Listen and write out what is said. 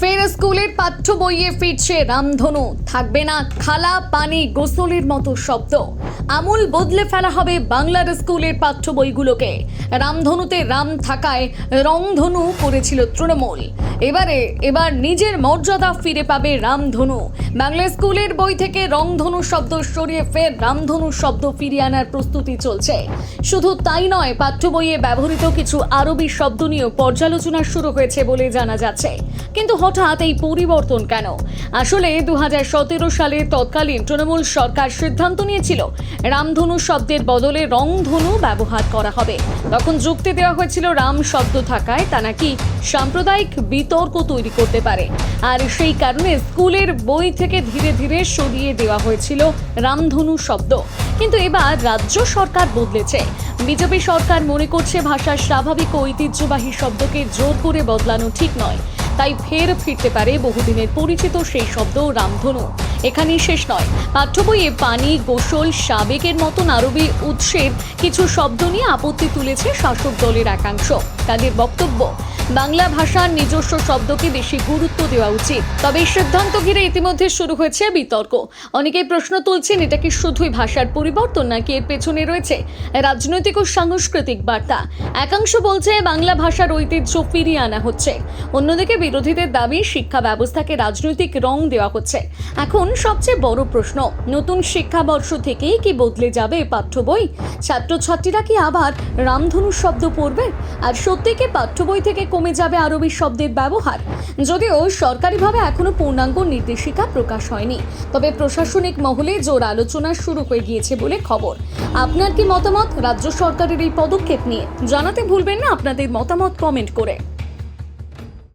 ফের স্কুলের পাঠ্য বইয়ে ফিরছে রামধনু, থাকবে না খালা পানি গোসলের মতো শব্দ। আমূল বদলে ফেলা হবে বাংলার স্কুলের পাঠ্য বইগুলোকে। রামধনুতে রাম থাকায় রংধনু করেছিল তৃণমূল। এবার নিজের মর্যাদা ফিরে পাবে রামধনু। বাংলা স্কুলের বই থেকে রংধনু শব্দ সরিয়ে ফের রামধনু শব্দ ফিরিয়ে আনার প্রস্তুতি চলছে। শুধু তাই নয়, পাঠ্য বইয়ে ব্যবহৃত কিছু আরবি শব্দ নিয়েও পর্যালোচনা শুরু হয়েছে বলে জানা যাচ্ছে। কিন্তু হঠাৎ এই পরিবর্তন কেন? আসলে 2017 সালে তৎকালীন তৃণমূল সরকার সিদ্ধান্ত নিয়েছিল রামধনু শব্দের বদলে রংধনু ব্যবহার করা হবে। তখন যুক্তি দেওয়া হয়েছিল রাম শব্দ থাকায় তা নাকি সাম্প্রদায়িক বিতর্ক তৈরি করতে পারে, আর সেই কারণে স্কুলের বই থেকে ধীরে ধীরে সরিয়ে দেওয়া হয়েছিল রামধনু শব্দ। কিন্তু এবার রাজ্য সরকার বদলেছে। বিজেপি সরকার মনে করছে ভাষার স্বাভাবিক ও ঐতিহ্যবাহী শব্দকে জোর করে বদলানো ঠিক নয়, তাই ফের ফিরতে পারে বহুদিনের পরিচিত সেই শব্দ রামধনু। এখানেই শেষ নয়, পাঠ্য বইয়ে পানি, গোসল, সাবেকের মতন আরবি উৎসের কিছু শব্দ নিয়ে আপত্তি তুলেছে শাসক দলের একাংশ। তাদের বক্তব্য, বাংলা ভাষার নিজস্ব শব্দকে বেশি গুরুত্ব দেওয়া উচিত। তবে এই সিদ্ধান্ত ঘিরে ইতিমধ্যে শুরু হয়েছে বিতর্ক। অনেকেই প্রশ্ন তুলছেন, এটা কি শুধুই ভাষার পরিবর্তন নাকি এর পেছনে রয়েছে রাজনৈতিক ও সাংস্কৃতিক বার্তা? একাংশ বলছে বাংলা ভাষার ঐতিহ্য ফিরিয়ে আনা হচ্ছে, অন্যদিকে বিরোধীদের দাবি শিক্ষা ব্যবস্থাকে রাজনৈতিক রং দেওয়া হচ্ছে। এখন সবচেয়ে বড় প্রশ্ন, নতুন শিক্ষাবর্ষ থেকেই কি বদলে যাবে পাঠ্য বই? ছাত্রছাত্রীরা কি আবার রামধনু শব্দ পড়বে? আর সত্যি কি পাঠ্য বই থেকে কমে যাবে আরবি শব্দের ব্যবহার? যদিও সরকারিভাবে এখনো পূর্ণাঙ্গ নির্দেশিকা প্রকাশ হয়নি, তবে প্রশাসনিক মহলে জোর আলোচনা শুরু হয়ে গিয়েছে বলে খবর। আপনার কি মতামত রাজ্য সরকারের এই পদক্ষেপ নিয়ে? জানাতে ভুলবেন না আপনাদের মতামত কমেন্ট করে।